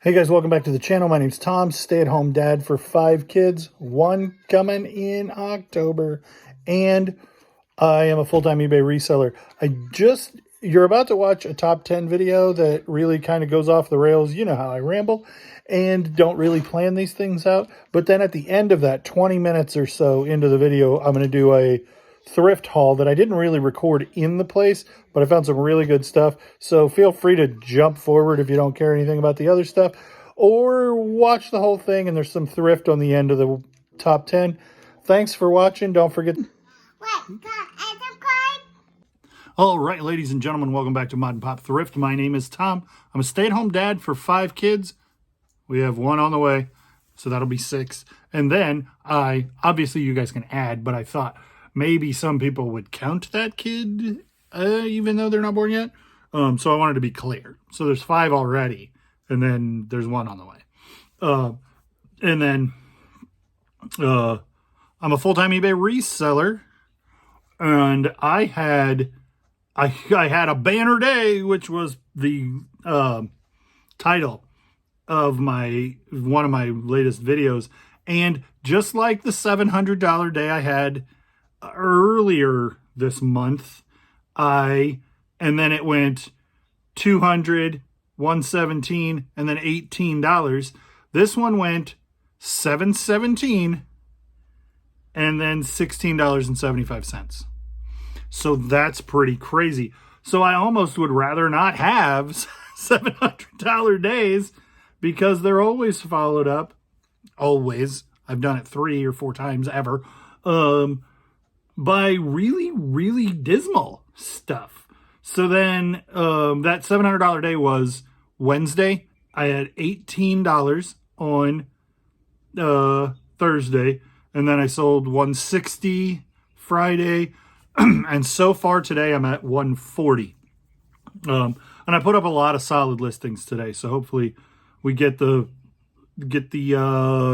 Hey guys, welcome back to the channel. My name's Tom, stay-at-home dad for 5 kids, 1 coming in October, and I am a full-time eBay reseller. You're about to watch a top 10 video that really kind of goes off the rails. You know how I ramble and don't really plan these things out. But then at the end of that, 20 minutes or so into the video, I'm going to do a thrift haul that I didn't really record in the place, but I found some really good stuff. So feel free to jump forward if you don't care anything about the other stuff, or watch the whole thing, and there's some thrift on the end of the top 10. Thanks for watching. Don't forget. All right, ladies and gentlemen, welcome back to Mod and Pop Thrift. My name is Tom. I'm a stay-at-home dad for 5 kids. We have 1 on the way, so that'll be 6. And then obviously you guys can add, but I thought maybe some people would count that kid, even though they're not born yet. So I wanted to be clear. So there's 5 already, and then there's 1 on the way. And then I'm a full-time eBay reseller, and I had a banner day, which was the title of one of my latest videos. And just like the $700 day I had earlier this month, and then it went $200, $117, and then $18. This one went $717 and then $16.75. So that's pretty crazy. So I almost would rather not have $700 days, because they're always followed up. Always. I've done it 3 or 4 times ever. By really, really dismal stuff. So then that $700 day was Wednesday. I had $18 on Thursday. And then I sold $160 Friday. And so far today, I'm at $140. And I put up a lot of solid listings today. So hopefully we get the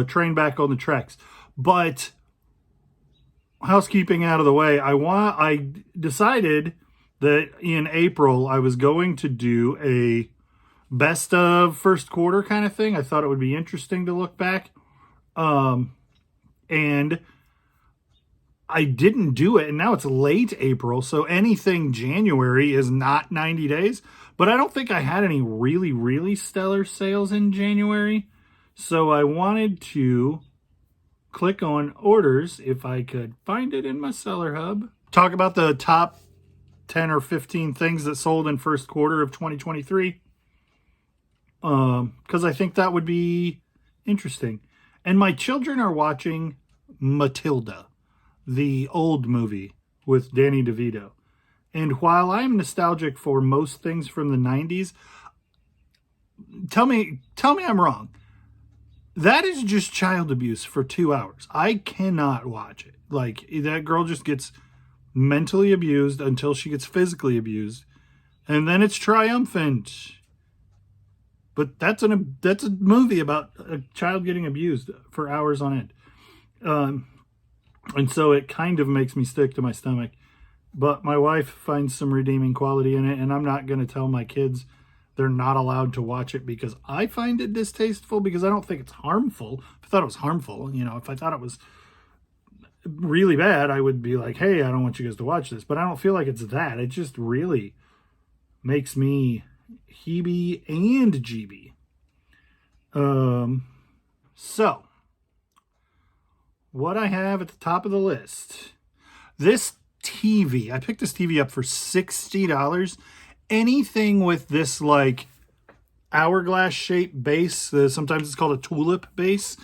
train back on the tracks. But housekeeping out of the way, I decided that in April I was going to do a best of first quarter kind of thing. I thought it would be interesting to look back. And I didn't do it, and now it's late April, so anything January is not 90 days. But I don't think I had any really, really stellar sales in January. So I wanted to click on orders, if I could find it in my seller hub. Talk about the top 10 or 15 things that sold in first quarter of 2023. Because I think that would be interesting. And my children are watching Matilda, the old movie with Danny DeVito. And while I'm nostalgic for most things from the 90s, tell me I'm wrong. That is just child abuse for 2 hours. I cannot watch it. Like, that girl just gets mentally abused until she gets physically abused. And then it's triumphant. But that's a movie about a child getting abused for hours on end. And so it kind of makes me sick to my stomach. But my wife finds some redeeming quality in it, and I'm not going to tell my kids they're not allowed to watch it because I find it distasteful, because I don't think it's harmful. If I thought it was harmful, if I thought it was really bad, I would be like, hey, I don't want you guys to watch this. But I don't feel like it's that. It just really makes me heebie and jeebie. So what I have at the top of the list, this TV. I picked this TV up for $60. Anything with this like hourglass shaped base, sometimes it's called a tulip base,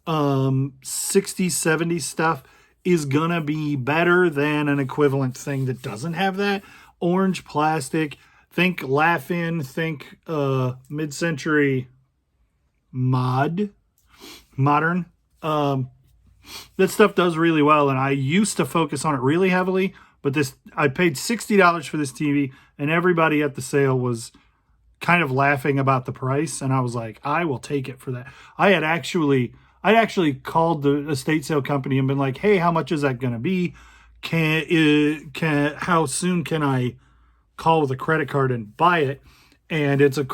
60s, 70s stuff is gonna be better than an equivalent thing that doesn't have that. Orange plastic, think Laugh-In, think mid-century modern. That stuff does really well, and I used to focus on it really heavily, but I paid $60 for this TV, and everybody at the sale was kind of laughing about the price, and I was like, I will take it for that. I'd actually called the estate sale company and been like, hey, how much is that going to be? How soon can I call with a credit card and buy it? And it's a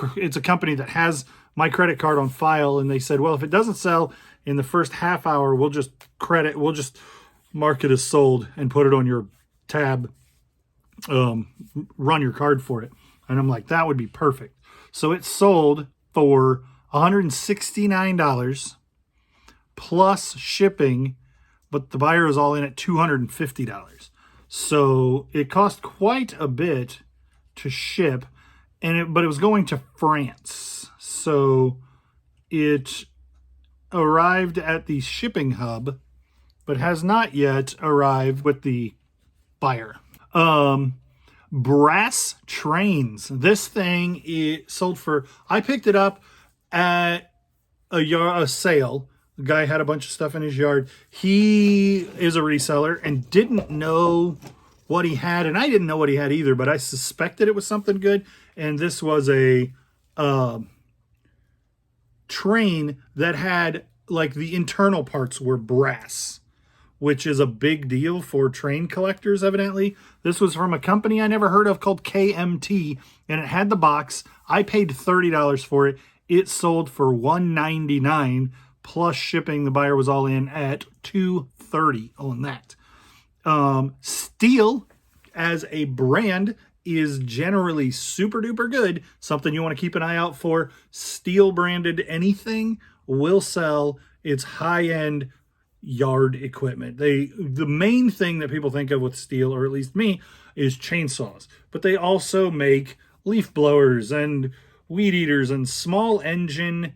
company that has my credit card on file, and they said, well, if it doesn't sell in the first half hour, we'll just mark it as sold and put it on your tab, run your card for it. And I'm like, that would be perfect. So it sold for $169 plus shipping, but the buyer was all in at $250. So it cost quite a bit to ship, but it was going to France. So it arrived at the shipping hub, but has not yet arrived with the buyer. Brass trains. This thing sold for, I picked it up at a sale. The guy had a bunch of stuff in his yard. He is a reseller and didn't know what he had, and I didn't know what he had either, but I suspected it was something good. And this was a train that had, like, the internal parts were brass, which is a big deal for train collectors, evidently. This was from a company I never heard of called KMT, and it had the box. I paid $30 for it. It sold for $199 plus shipping. The buyer was all in at $230 on that. Steel as a brand is generally super duper good. Something you want to keep an eye out for. Steel branded anything will sell. It's high-end yard equipment. The main thing that people think of with steel, or at least me, is chainsaws. But they also make leaf blowers and weed eaters and small engine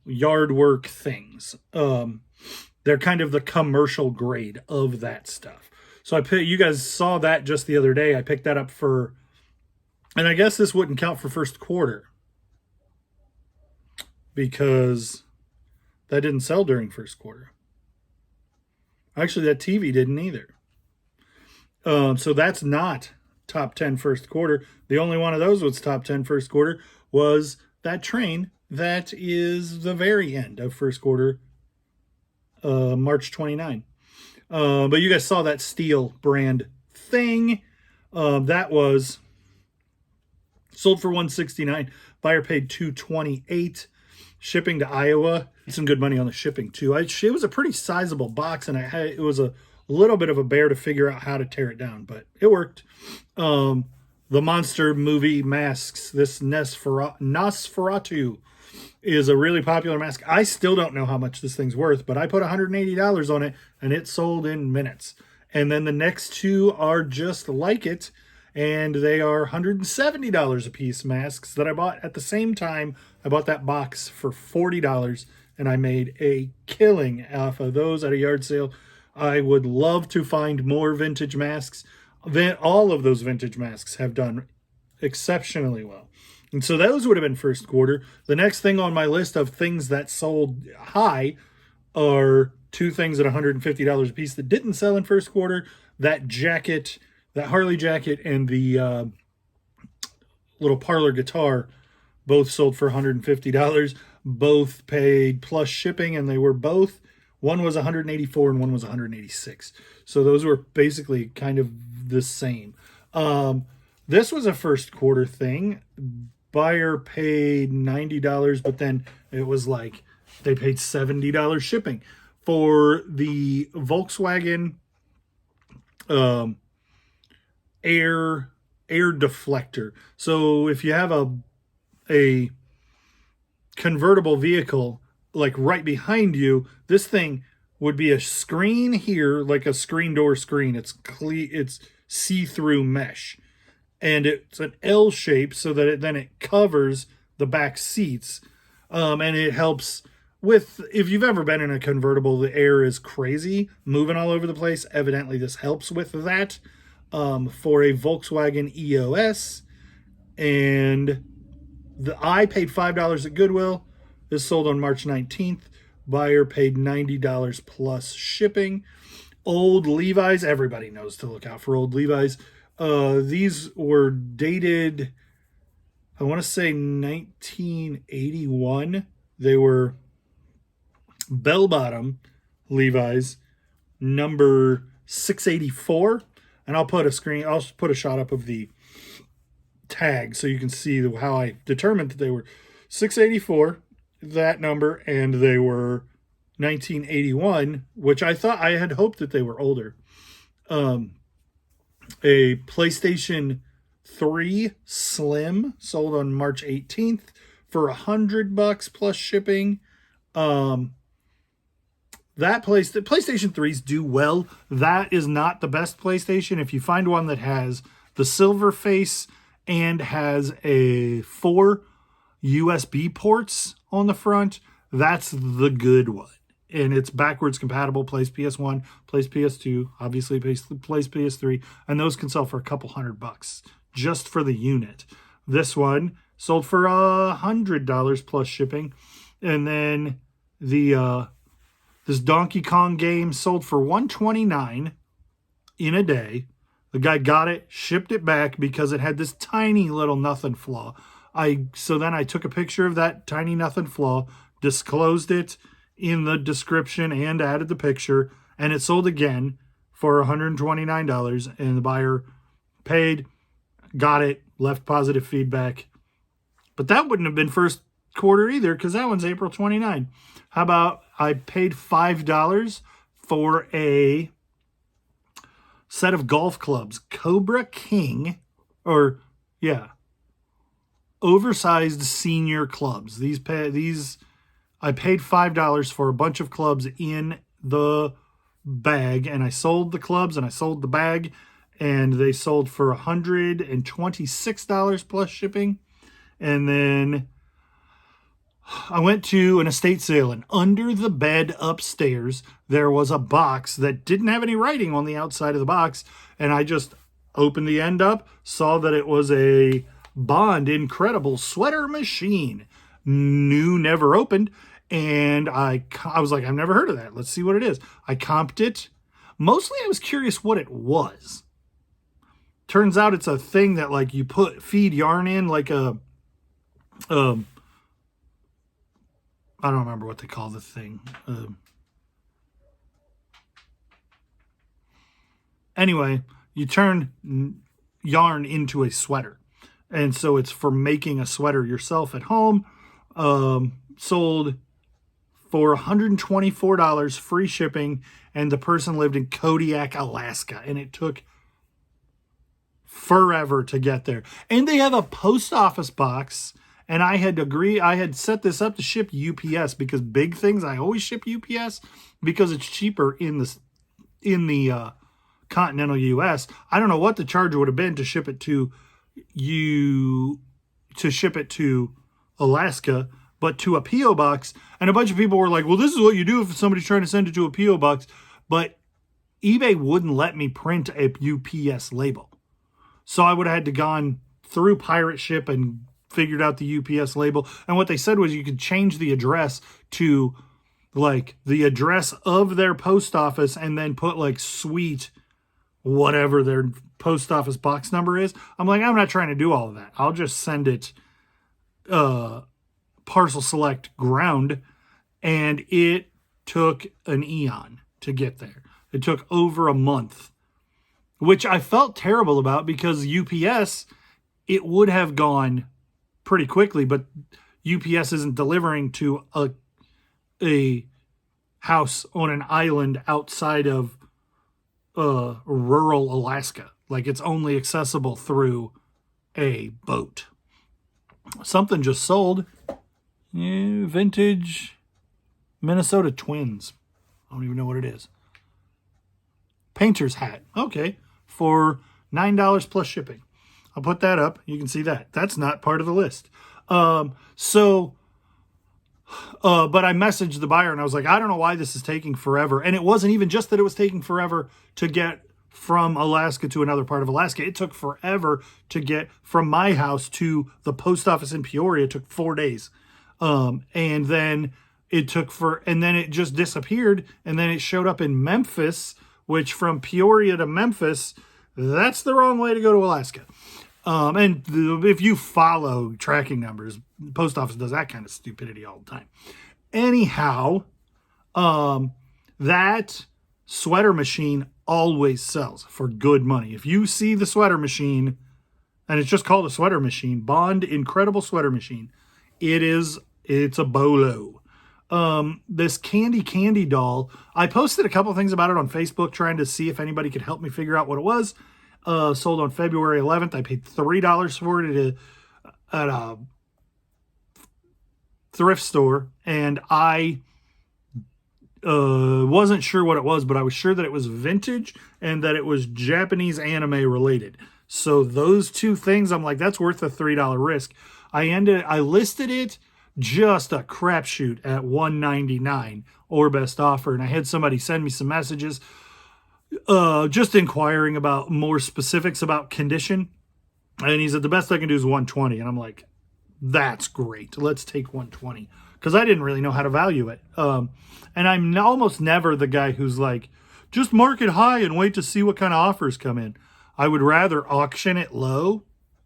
yard work things. They're kind of the commercial grade of that stuff. So you guys saw that just the other day. I picked that up for, and I guess this wouldn't count for first quarter because that didn't sell during first quarter. Actually, that TV didn't either. So that's not top 10 first quarter. The only one of those was top 10 first quarter was that train that is the very end of first quarter, March 29. But you guys saw that steel brand thing. That was sold for $169. Buyer paid $228. Shipping to Iowa. Some good money on the shipping too. It was a pretty sizable box, and it was a little bit of a bear to figure out how to tear it down, but it worked. The monster movie masks. This Nosferatu is a really popular mask. I still don't know how much this thing's worth, but I put $180 on it, and it sold in minutes. And then the next two are just like it, and they are $170 a piece masks that I bought at the same time. I bought that box for $40, and I made a killing off of those at a yard sale. I would love to find more vintage masks. All of those vintage masks have done exceptionally well. And so those would have been first quarter. The next thing on my list of things that sold high are two things at $150 a piece that didn't sell in first quarter. That jacket, that Harley jacket, and the little parlor guitar both sold for $150. Both paid plus shipping, and they were both, one was $184 and one was $186. So those were basically kind of the same. This was a first quarter thing. Buyer paid $90, but then it was like they paid $70 shipping for the Volkswagen air deflector. So if you have a convertible vehicle like right behind you, this thing would be a screen here, like a screen door screen. It's see-through mesh, and it's an L shape so that it covers the back seats, and it helps with, if you've ever been in a convertible, the air is crazy, moving all over the place. Evidently this helps with that. For a Volkswagen EOS, and I paid $5 at Goodwill. This sold on March 19th. Buyer paid $90 plus shipping. Old Levi's. Everybody knows to look out for old Levi's. These were dated, I want to say 1981. They were bell-bottom Levi's, number 684. And I'll put a shot up of the tag so you can see how I determined that they were 684, that number, and they were 1981, which I thought I had hoped that they were older. A PlayStation 3 Slim sold on March 18th for $100 plus shipping. The PlayStation 3s do well. That is not the best PlayStation. If you find one that has the silver face and has 4 USB ports on the front, that's the good one. And it's backwards compatible, plays PS1, plays PS2, obviously plays PS3, and those can sell for a couple $100 just for the unit. This one sold for $100 plus shipping. And then this Donkey Kong game sold for $129 in a day. The guy got it, shipped it back because it had this tiny little nothing flaw. So then I took a picture of that tiny nothing flaw, disclosed it in the description and added the picture, and it sold again for $129, and the buyer paid, got it, left positive feedback. But that wouldn't have been first quarter either, because that one's April 29. How about I paid $5 for a set of golf clubs, Cobra King, oversized senior clubs. These I paid $5 for a bunch of clubs in the bag, and I sold the clubs and I sold the bag, and they sold for $126 plus shipping. And then I went to an estate sale, and under the bed upstairs, there was a box that didn't have any writing on the outside of the box, and I just opened the end up, saw that it was a Bond Incredible Sweater Machine. New, never opened, and I was like, I've never heard of that. Let's see what it is. I comped it. Mostly I was curious what it was. Turns out it's a thing that, like, you feed yarn in, like a I don't remember what they call the thing. Anyway, you turn yarn into a sweater. And so it's for making a sweater yourself at home. Sold for $124, free shipping, and the person lived in Kodiak, Alaska, and it took forever to get there. And they have a post office box, and I had set this up to ship UPS, because big things, I always ship UPS because it's cheaper in the continental US. I don't know what the charge would have been to ship it to Alaska, but to a P.O. box. And a bunch of people were like, well, this is what you do if somebody's trying to send it to a P.O. box. But eBay wouldn't let me print a UPS label. So I would have had to gone through Pirate Ship and figured out the UPS label. And what they said was you could change the address to, like, the address of their post office, and then put, like, sweet whatever their post office box number is. I'm like, I'm not trying to do all of that. I'll just send it parcel select ground. And it took an eon to get there. It took over a month, which I felt terrible about, because UPS, it would have gone pretty quickly, but UPS isn't delivering to a house on an island outside of rural Alaska. Like, it's only accessible through a boat. Something just sold. Vintage Minnesota Twins. I don't even know what it is. Painter's hat. Okay. For $9 plus shipping. I'll put that up. You can see that. That's not part of the list. But I messaged the buyer and I was like, I don't know why this is taking forever. And it wasn't even just that it was taking forever to get from Alaska to another part of Alaska. It took forever to get from my house to the post office in Peoria. It took 4 days. And then it just disappeared. And then it showed up in Memphis, which from Peoria to Memphis, that's the wrong way to go to Alaska. If you follow tracking numbers, the post office does that kind of stupidity all the time. Anyhow, that sweater machine always sells for good money. If you see the sweater machine, and it's just called a sweater machine, Bond Incredible Sweater Machine, It's a bolo. This candy doll, I posted a couple things about it on Facebook trying to see if anybody could help me figure out what it was. Sold on February 11th. I paid $3 for it at a thrift store, and I wasn't sure what it was, but I was sure that it was vintage and that it was Japanese anime related. So those two things, I'm like, that's worth a $3 risk. I listed it just a crapshoot at $199 or best offer, and I had somebody send me some messages just inquiring about more specifics about condition. And he said the best I can do is $120, and I'm like, that's great. Let's take $120, because I didn't really know how to value it. And I'm almost never the guy who's like, just mark it high and wait to see what kind of offers come in. I would rather auction it low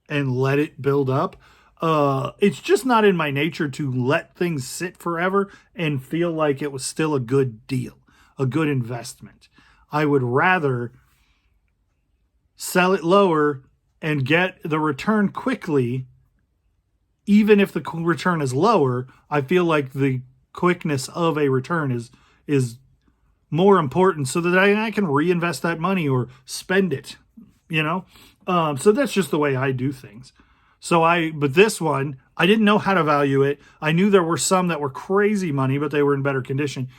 and let it build up. It's just not in my nature to let things sit forever and feel like it was still a good deal, a good investment. I would rather sell it lower and get the return quickly. Even if the return is lower, I feel like the quickness of a return is more important, so that I can reinvest that money or spend it, So that's just the way I do things. But this one, I didn't know how to value it. I knew there were some that were crazy money, but they were in better condition.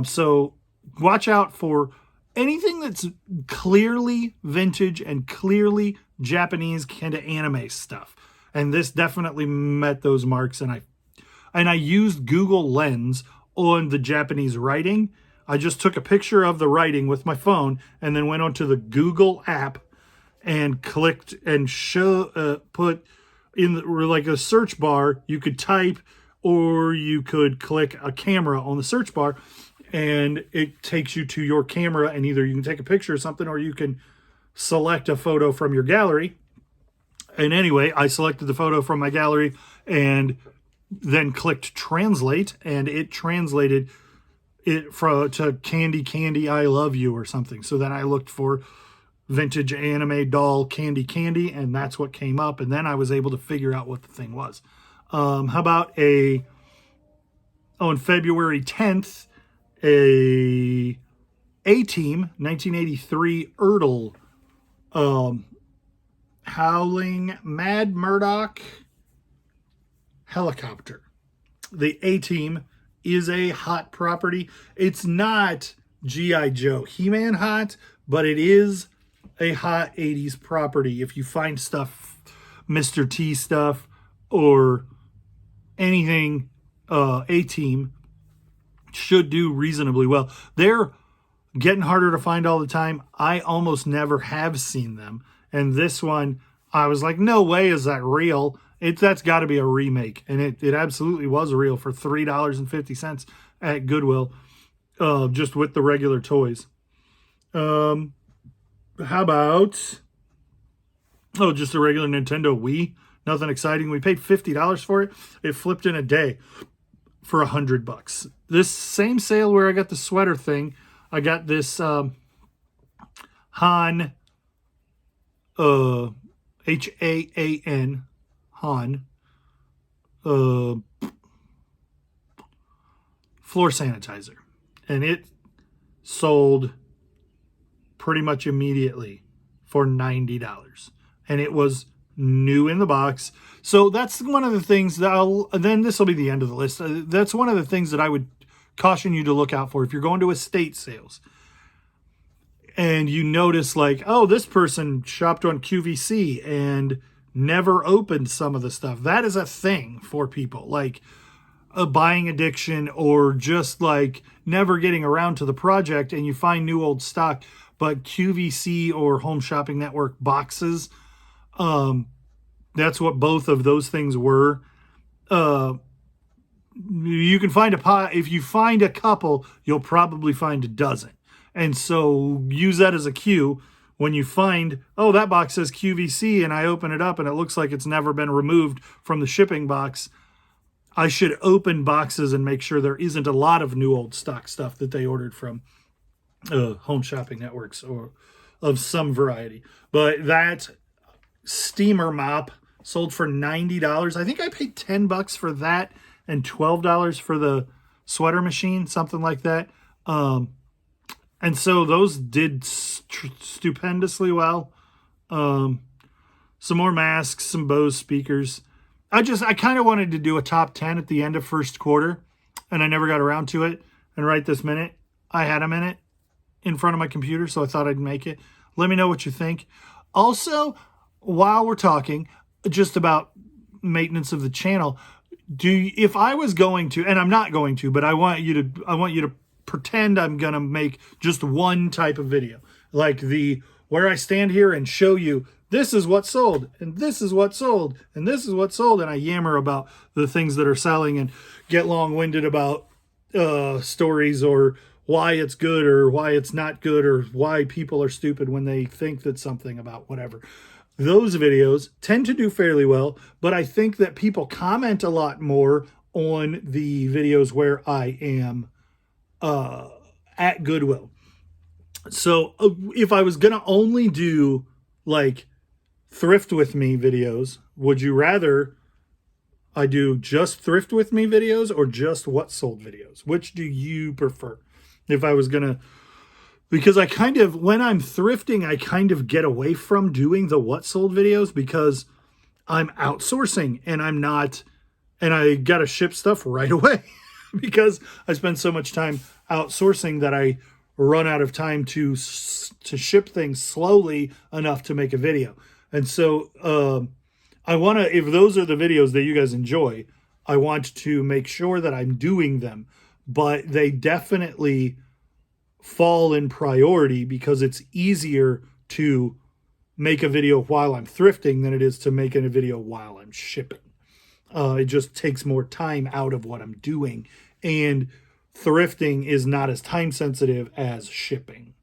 So watch out for anything that's clearly vintage and clearly Japanese kind of anime stuff. And this definitely met those marks. And I used Google Lens on the Japanese writing. I just took a picture of the writing with my phone and then went onto the Google app and clicked and put in like a search bar. You could type, or you could click a camera on the search bar, and it takes you to your camera, and either you can take a picture or something, or you can select a photo from your gallery. And anyway, I selected the photo from my gallery and then clicked translate, and it translated it to candy, I love you or something. So then I looked for vintage anime doll candy, and that's what came up. And then I was able to figure out what the thing was. How about on February 10th, A-Team 1983 Erdl Howling Mad Murdoch helicopter. The A-Team is a hot property. It's not G.I. Joe He-Man hot, but it is a hot 80s property. If you find stuff, Mr. T stuff, or anything A-Team, should do reasonably well. They're getting harder to find all the time. I almost never have seen them. And this one, I was like, no way is that real. That's got to be a remake. And it absolutely was real for $3.50 at Goodwill, just with the regular toys. How about, just a regular Nintendo Wii? Nothing exciting. We paid $50 for it. It flipped in a day for $100. This same sale where I got the sweater thing, I got this Han, H-A-A-N, Han, floor sanitizer. And it sold pretty much immediately for $90. And it was new in the box. So that's one of the things that then this will be the end of the list. That's one of the things that I would caution you to look out for if you're going to estate sales. And you notice like, oh, this person shopped on QVC and never opened some of the stuff. That is a thing for people, like a buying addiction, or just like never getting around to the project, and you find new old stock. But QVC or Home Shopping Network boxes, that's what both of those things were. You can find if you find a couple, you'll probably find a dozen. And so use that as a cue when you find, oh, that box says QVC, and I open it up and it looks like it's never been removed from the shipping box. I should open boxes and make sure there isn't a lot of new old stock stuff that they ordered from Home Shopping Networks or of some variety. But that steamer mop sold for $90. I think I paid $10 for that and $12 for the sweater machine, something like that. And so those did stupendously well. Some more masks, some Bose speakers. I kind of wanted to do a top 10 at the end of first quarter, and I never got around to it. And right this minute, I had them in it in front of my computer, so I thought I'd make it. Let me know what you think. Also, while we're talking just about maintenance of the channel, if I was going to, and I'm not going to, but I want you to pretend I'm going to make just one type of video, like where I stand here and show you this is what sold, and this is what sold, and this is what sold, and I yammer about the things that are selling and get long-winded about stories or why it's good or why it's not good or why people are stupid when they think that something about whatever. Those videos tend to do fairly well, but I think that people comment a lot more on the videos where I am at Goodwill. So if I was going to only do like Thrift with Me videos, would you rather I do just Thrift with Me videos or just what sold videos? Which do you prefer? If I was going to, because I kind of, when I'm thrifting, I kind of get away from doing the what sold videos because I'm outsourcing and I'm not, and I got to ship stuff right away because I spend so much time outsourcing that I run out of time to ship things slowly enough to make a video. And so I want to, if those are the videos that you guys enjoy, I want to make sure that I'm doing them, but they definitely fall in priority because it's easier to make a video while I'm thrifting than it is to make a video while I'm shipping. It just takes more time out of what I'm doing, and thrifting is not as time sensitive as shipping.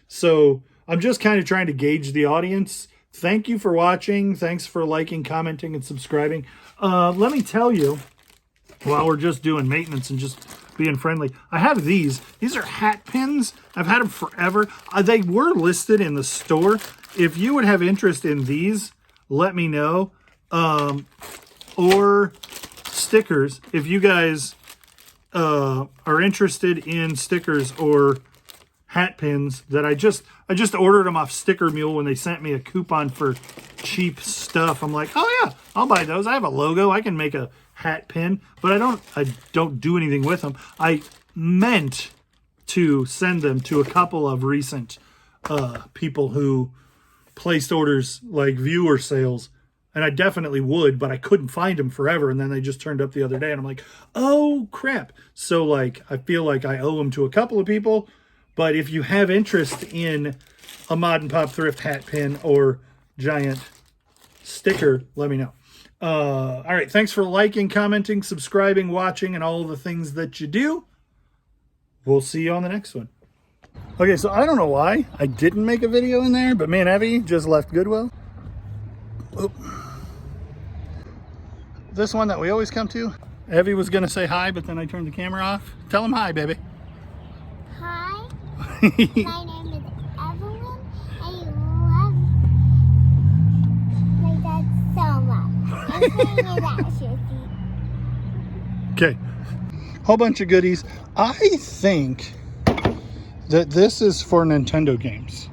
So I'm just kind of trying to gauge the audience. Thank you for watching. Thanks for liking, commenting, and subscribing. Let me tell you, while we're just doing maintenance and just being friendly, I have these. These are hat pins. I've had them forever. They were listed in the store. If you would have interest in these, let me know. Or stickers. If you guys are interested in stickers or hat pins, that I just ordered them off Sticker Mule when they sent me a coupon for cheap stuff. I'm like, oh yeah, I'll buy those. I have a logo. I can make a hat pin, but I don't do anything with them. I meant to send them to a couple of recent people who placed orders, like viewer sales, and I definitely would, but I couldn't find them forever, and then they just turned up the other day, and I'm like, oh crap. So like, I feel like I owe them to a couple of people, but if you have interest in a Mod and Pop thrift hat pin or giant sticker, let me know. All right, thanks for liking, commenting, subscribing, watching, and all the things that you do. We'll see you on the next one. Okay, so I don't know why I didn't make a video in there, but me and Evie just left Goodwill. Oop. This one that we always come to. Evie was going to say hi, but then I turned the camera off. Tell him hi, baby. Hi. My name is Evelyn. I love my dad so much. Okay, whole bunch of goodies. I think that this is for Nintendo games.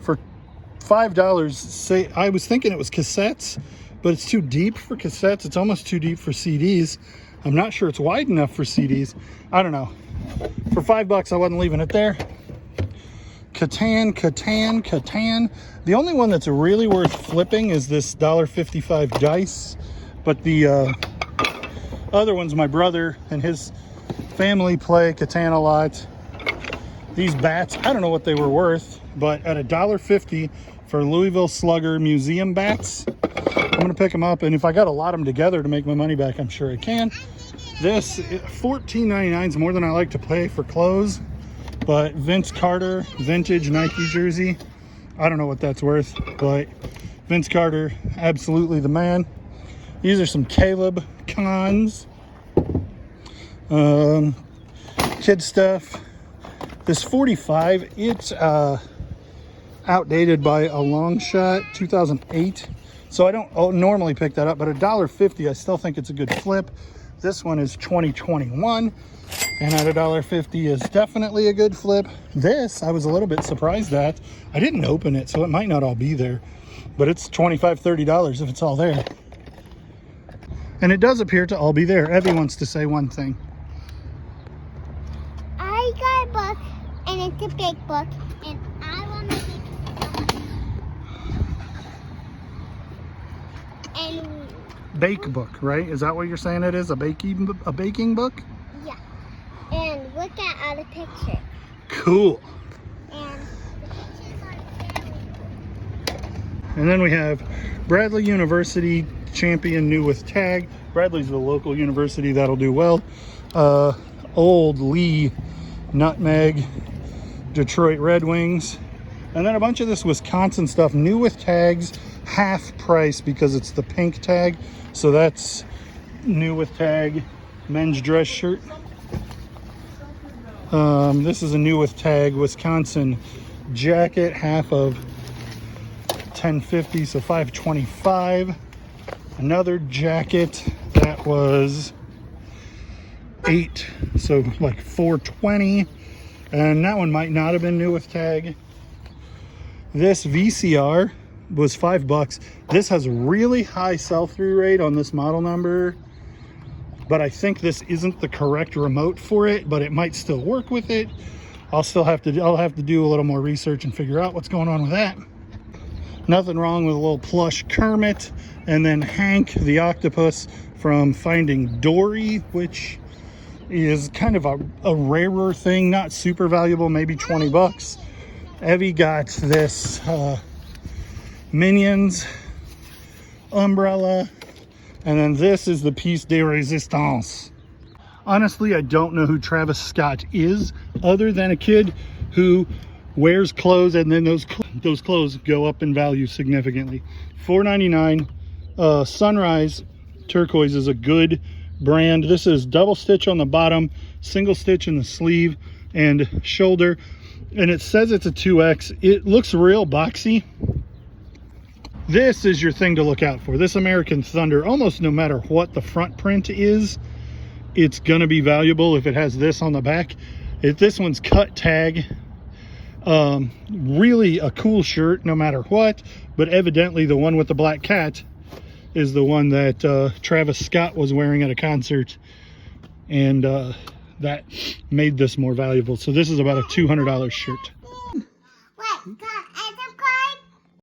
For $5, say, I was thinking it was cassettes, but it's too deep for cassettes. It's almost too deep for CDs. I'm not sure it's wide enough for CDs. I don't know. For $5, I wasn't leaving it there. Catan. The only one that's really worth flipping is this $1.55 dice, but the other ones, my brother and his family play Catan a lot. These bats, I don't know what they were worth, but at $1.50 for Louisville Slugger museum bats, I'm gonna pick them up, and if I gotta lot them together to make my money back, I'm sure I can. This $14.99 is more than I like to pay for clothes. But Vince Carter vintage Nike jersey, I don't know what that's worth, but Vince Carter, absolutely the man. These are some Caleb cons, kid stuff. This 45, it's outdated by a long shot, 2008. So I don't normally pick that up, but $1.50, I still think it's a good flip. This one is 2021, and at $1.50 is definitely a good flip. This, I was a little bit surprised at. I didn't open it, so it might not all be there, but it's $25, $30 if it's all there. And it does appear to all be there. Evie wants to say one thing. I got a book, and it's a big book, and I want to take and Bake book, right? Is that what you're saying it is? A baking book? yeah, and look at all the pictures. Cool. And the pictures are very good. And then we have Bradley University Champion New with Tag. Bradley's the local university that'll do well. Old Lee Nutmeg, Detroit Red Wings. And then a bunch of this Wisconsin stuff, new with tags, half price because it's the pink tag. So that's new with tag, men's dress shirt. This is a new with tag Wisconsin jacket, half of $10.50, so $5.25. Another jacket that was $8, so like $4.20, and that one might not have been new with tag. This VCR was $5. This has really high sell-through rate on this model number, but I think this isn't the correct remote for it, but it might still work with it. I'll have to do a little more research and figure out what's going on with that. Nothing wrong with a little plush Kermit, and then Hank the octopus from Finding Dory, which is kind of a rarer thing, not super valuable, maybe $20. Evie got this Minions umbrella, and then this is the piece de resistance. Honestly, I don't know who Travis Scott is, other than a kid who wears clothes, and then those clothes go up in value significantly. $4.99. Sunrise turquoise is a good brand. This is double stitch on the bottom, single stitch in the sleeve and shoulder, and it says it's a 2X. It looks real boxy. This is your thing to look out for. This American Thunder, almost no matter what the front print is, it's gonna be valuable if it has this on the back. If this one's cut tag, really a cool shirt no matter what, but evidently the one with the black cat is the one that Travis Scott was wearing at a concert, and that made this more valuable. So this is about a $200 shirt. Wait,